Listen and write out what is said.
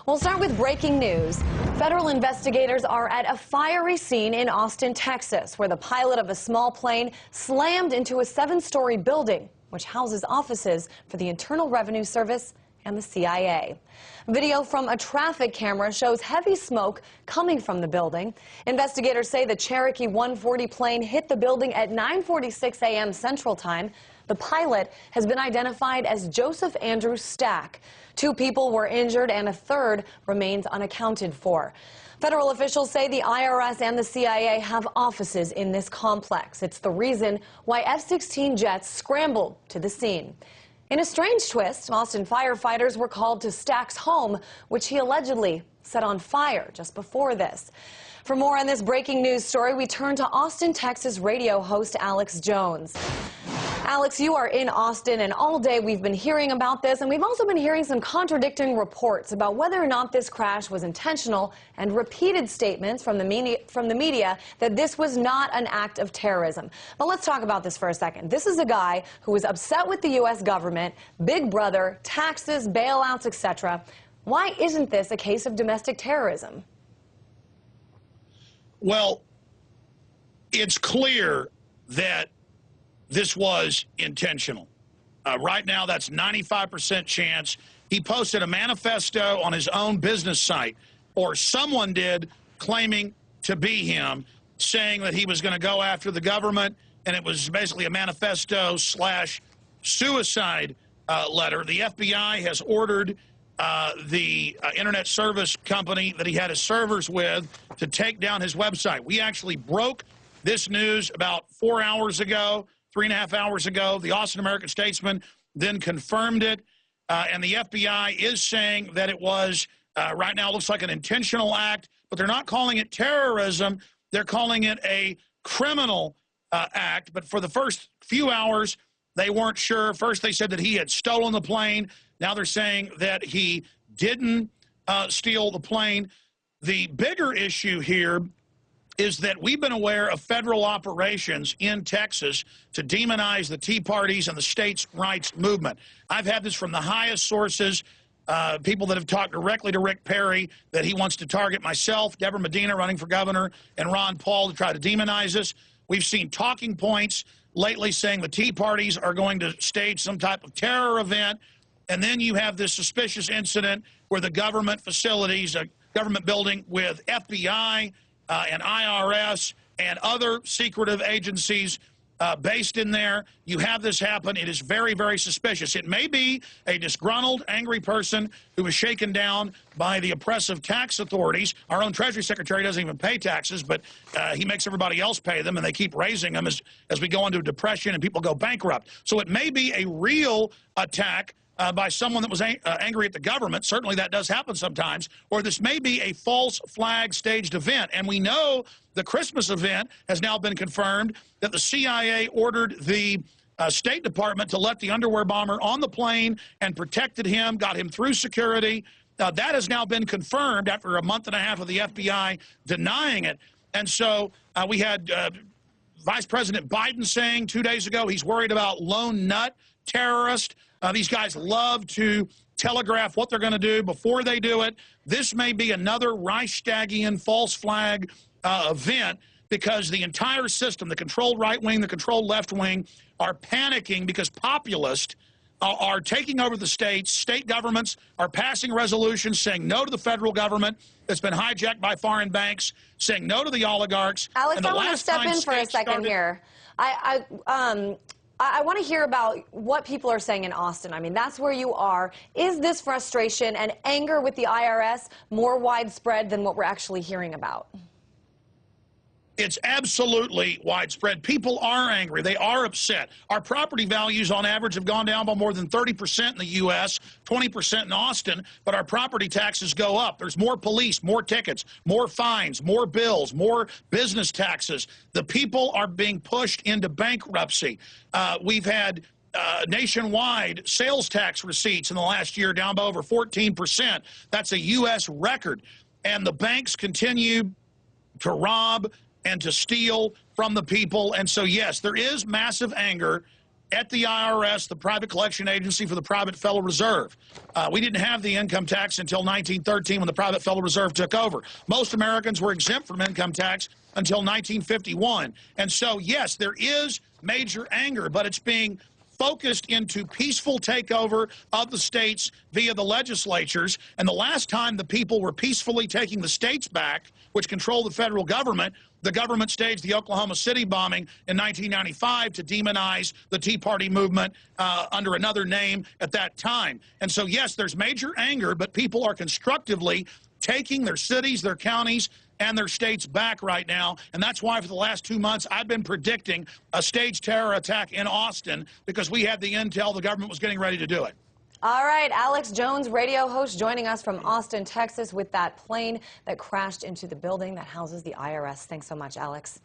We'll start with breaking news. Federal investigators are at a fiery scene in Austin, Texas, where the pilot of a small plane slammed into a 7-story building, which houses offices for the Internal Revenue Service and the CIA. Video from a traffic camera shows heavy smoke coming from the building. Investigators say the Cherokee 140 plane hit the building at 9:46 a.m. Central Time. The pilot has been identified as Joseph Andrew Stack. 2 people were injured and a third remains unaccounted for. Federal officials say the IRS and the CIA have offices in this complex. It's the reason why F-16 jets scrambled to the scene. In a strange twist, Austin firefighters were called to Stack's home, which he allegedly set on fire just before this. For more on this breaking news story, we turn to Austin, Texas radio host Alex Jones. Alex, you are in Austin, and all day we've been hearing about this, and we've also been hearing some contradicting reports about whether or not this crash was intentional, and repeated statements from the media that this was not an act of terrorism. But let's talk about this for a second. This is a guy who was upset with the U.S. government, Big Brother, taxes, bailouts, etc. Why isn't this a case of domestic terrorism? Well, it's clear that this was intentional. Right now, that's 95% chance. He posted a manifesto on his own business site, or someone did, claiming to be him, saying that he was going to go after the government, and it was basically a manifesto / suicide letter. The FBI has ordered the internet service company that he had his servers with to take down his website. We actually broke this news about 4 hours ago. 3.5 hours ago. The Austin American-Statesman then confirmed it, and the FBI is saying that it was, right now, looks like an intentional act, but they're not calling it terrorism. They're calling it a criminal act. But for the first few hours, they weren't sure. First, they said that he had stolen the plane. Now they're saying that he didn't steal the plane. The bigger issue here is that we've been aware of federal operations in Texas to demonize the Tea Parties and the states' rights movement. I've had this from the highest sources, people that have talked directly to Rick Perry, that he wants to target myself, Deborah Medina running for governor, and Ron Paul to try to demonize us. We've seen talking points lately saying the Tea Parties are going to stage some type of terror event. And then you have this suspicious incident where the government facilities, a government building with FBI, and IRS and other secretive agencies based in there. You have this happen. It is very, very suspicious. It may be a disgruntled, angry person who was shaken down by the oppressive tax authorities. Our own Treasury Secretary doesn't even pay taxes, but he makes everybody else pay them, and they keep raising them as we go into a depression and people go bankrupt. So it may be a real attack by someone that was angry at the government. Certainly that does happen sometimes. Or this may be a false flag staged event. And we know the Christmas event has now been confirmed that the CIA ordered the State Department to let the underwear bomber on the plane and protected him, got him through security. That has now been confirmed after a month and a half of the FBI denying it. And so we had Vice President Biden saying 2 days ago he's worried about lone nut terrorist. These guys love to telegraph what they're going to do before they do it. This may be another Reichstagian false flag event, because the entire system, the controlled right wing, the controlled left wing, are panicking because populists are taking over the states. State governments are passing resolutions saying no to the federal government that's been hijacked by foreign banks, saying no to the oligarchs. Alex, I want to step in for a second here. I want to hear about what people are saying in Austin. I mean, that's where you are. Is this frustration and anger with the IRS more widespread than what we're actually hearing about? It's absolutely widespread. People are angry. They are upset. Our property values on average have gone down by more than 30% in the U.S., 20% in Austin, but our property taxes go up. There's more police, more tickets, more fines, more bills, more business taxes. The people are being pushed into bankruptcy. We've had nationwide sales tax receipts in the last year down by over 14%. That's a U.S. record. And the banks continue to rob and to steal from the people. And so, yes, there is massive anger at the IRS, the private collection agency for the private Federal Reserve. We didn't have the income tax until 1913 when the private Federal Reserve took over. Most Americans were exempt from income tax until 1951. And so, yes, there is major anger, but it's being focused into peaceful takeover of the states via the legislatures. And the last time the people were peacefully taking the states back, which control the federal government, the government staged the Oklahoma City bombing in 1995 to demonize the Tea Party movement under another name at that time. And so, yes, there's major anger, but people are constructively taking their cities, their counties, and their states back right now. And that's why for the last 2 months I've been predicting a staged terror attack in Austin, because we had the intel the government was getting ready to do it. All right, Alex Jones, radio host, joining us from Austin, Texas, with that plane that crashed into the building that houses the IRS. Thanks so much, Alex.